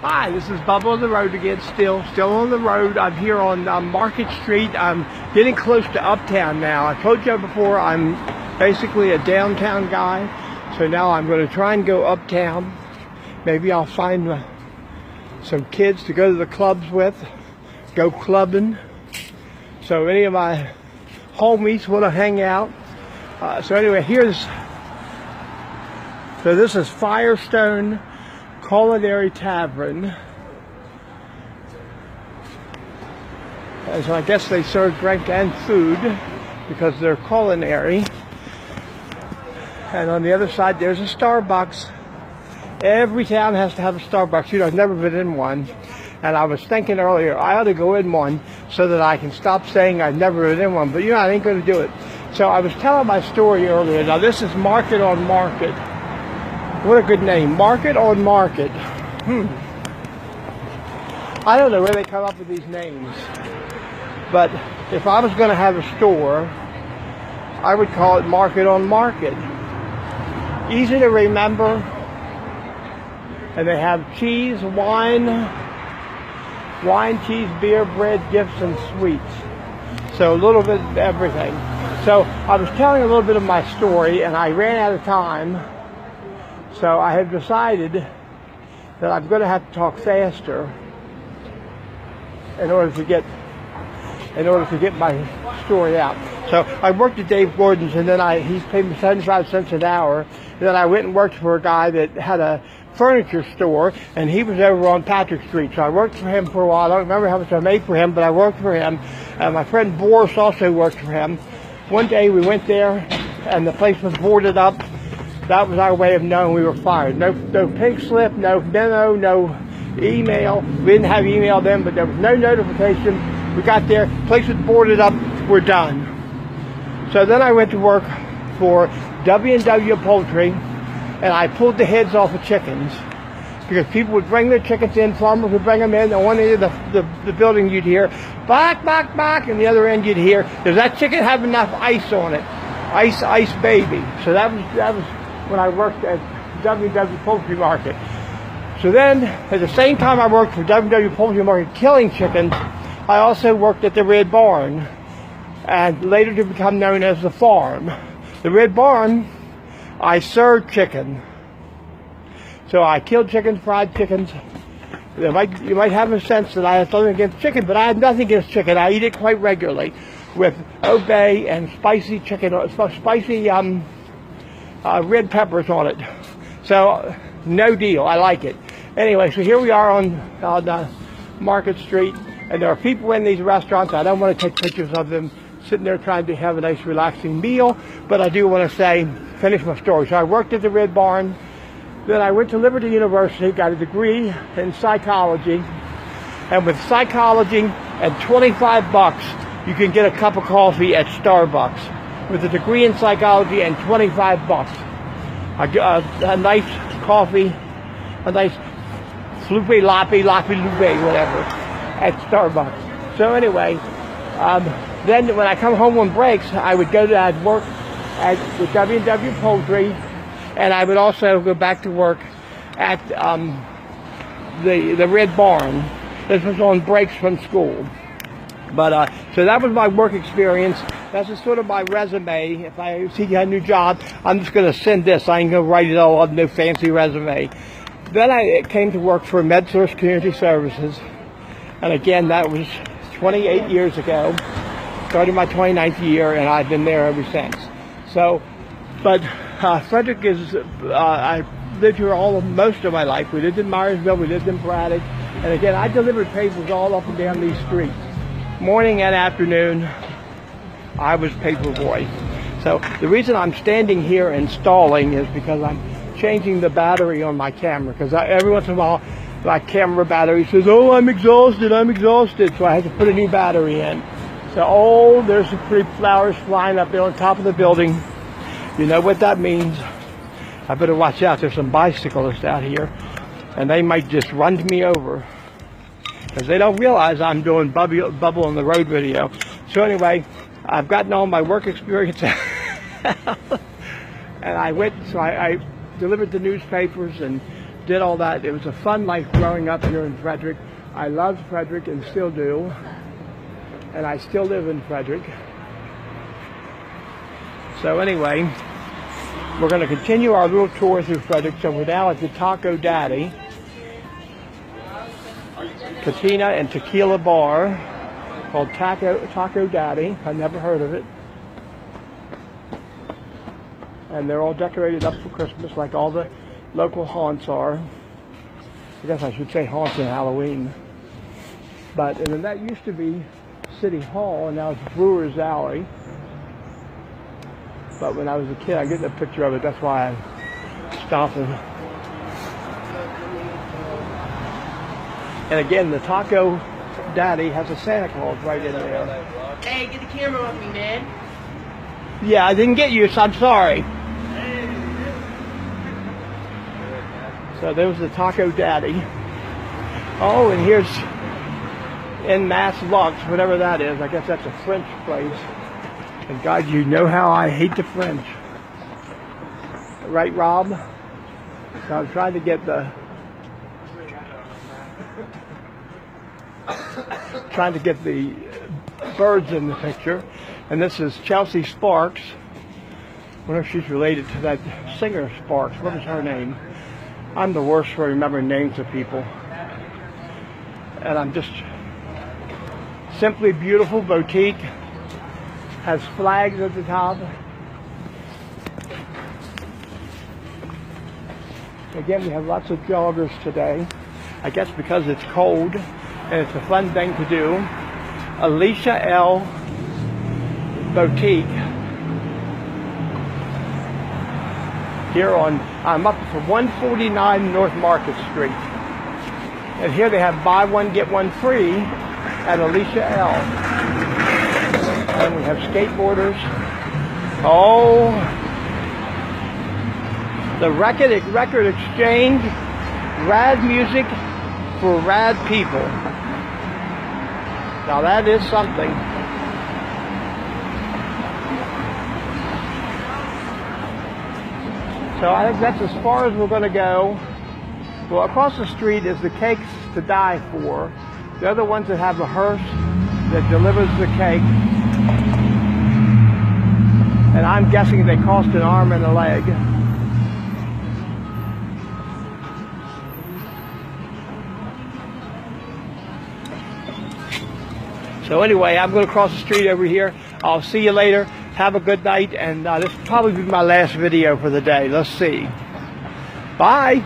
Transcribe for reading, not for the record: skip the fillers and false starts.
Hi, this is Bubba on the road again, still on the road. I'm here on Market Street. I'm getting close to Uptown now. I told you before I'm basically a downtown guy, so now I'm going to try and go uptown. Maybe I'll find some kids to go to the clubs with, go clubbing. So any of my homies want to hang out. So anyway, so this is Firestone Culinary Tavern, and so I guess they serve drink and food because they're culinary. And on the other side there's a Starbucks. Every town has to have a Starbucks. You know, I've never been in one, and I was thinking earlier I ought to go in one so that I can stop saying I've never been in one, but you know, I ain't going to do it. So I was telling my story earlier. Now this is Market on Market. What a good name, Market on Market. I don't know where they come up with these names, but if I was going to have a store, I would call it Market on Market. Easy to remember, and they have cheese, wine, cheese, beer, bread, gifts, and sweets. So a little bit of everything. So I was telling a little bit of my story, and I ran out of time. So I have decided that I'm going to have to talk faster in order to get my story out. So I worked at Dave Gordon's, and then he paid me 75 cents an hour. And then I went and worked for a guy that had a furniture store, and he was over on Patrick Street. So I worked for him for a while. I don't remember how much I made for him, but I worked for him. My friend Boris also worked for him. One day we went there, and the place was boarded up. That was our way of knowing we were fired. No pink slip, no memo, no email. We didn't have email then, but there was no notification. We got there, place was boarded up, we're done. So then I went to work for W&W Poultry, and I pulled the heads off of chickens because people would bring their chickens in, farmers would bring them in. On one end of the building you'd hear, bark, bark, bark, and the other end you'd hear, does that chicken have enough ice on it? Ice baby. So that was when I worked at W&W Poultry Market. So then, at the same time I worked for W&W Poultry Market killing chickens, I also worked at the Red Barn, and later to become known as the Farm. The Red Barn, I served chicken. So I killed chickens, fried chickens. You might have a sense that I have something against chicken, but I have nothing against chicken. I eat it quite regularly with Obey and spicy chicken, spicy red peppers on it. So no deal, I like it. Anyway, so here we are on Market Street, and there are people in these restaurants. I don't want to take pictures of them sitting there trying to have a nice relaxing meal, but I do want to finish my story. So I worked at the Red Barn, then I went to Liberty University, got a degree in psychology, and with psychology and 25 bucks, you can get a cup of coffee at Starbucks. With a degree in psychology and 25 bucks. A nice coffee, a nice floopy loppy whatever, at Starbucks. So anyway, then when I come home on breaks, I'd work with W&W Poultry, and I would also go back to work at the Red Barn. This was on breaks from school. But so that was my work experience. That's just sort of my resume. If I see a new job, I'm just going to send this. I ain't going to write it all up, no fancy resume. Then I came to work for MedSource Community Services. And again, that was 28 years ago. Started my 29th year, and I've been there ever since. So, but Frederick is, I lived here most of my life. We lived in Myersville, we lived in Braddock. And again, I delivered papers all up and down these streets. Morning and afternoon, I was paper boy. So the reason I'm standing here installing is because I'm changing the battery on my camera, because every once in a while my camera battery says, oh, I'm exhausted, so I had to put a new battery in. So, there's some pretty flowers flying up there on top of the building. You know what that means. I better watch out. There's some bicyclists out here, and they might just run me over because they don't realize I'm doing Bubba on the road video. So anyway, I've gotten all my work experience and I delivered the newspapers and did all that. It was a fun life growing up here in Frederick. I loved Frederick and still do. And I still live in Frederick. So anyway, we're going to continue our little tour through Frederick. So we're now at the Taco Daddy, Cantina and Tequila Bar called Taco Daddy. I've never heard of it. And they're all decorated up for Christmas like all the local haunts are. I guess I should say haunts in Halloween. But and then that used to be City Hall, and now it's Brewer's Alley. But when I was a kid, I get a picture of it. That's why I stopped. And again, the Taco Daddy has a Santa Claus right in there. Hey, get the camera off me, man. Yeah, I didn't get you, so I'm sorry. So there was the Taco Daddy. Oh, and here's En Masse Lux, whatever that is. I guess that's a French place. And God, you know how I hate the French. Right, Rob? So I'm trying to get the birds in the picture. And this is Chelsea Sparks. I wonder if she's related to that singer Sparks. What is her name? I'm the worst for remembering names of people. And I'm just Simply Beautiful Boutique. Has flags at the top. Again, we have lots of joggers today. I guess because it's cold and it's a fun thing to do. Alicia L. Boutique. Here I'm up for 149 North Market Street. And here they have buy one, get one free at Alicia L. And we have skateboarders. Oh, the record exchange, rad music for rad people. Now that is something. So I think that's as far as we're going to go. Well, across the street is the Cakes to Die For. They're the ones that have a hearse that delivers the cake. And I'm guessing they cost an arm and a leg. So anyway, I'm going to cross the street over here. I'll see you later. Have a good night. And this will probably be my last video for the day. Let's see. Bye.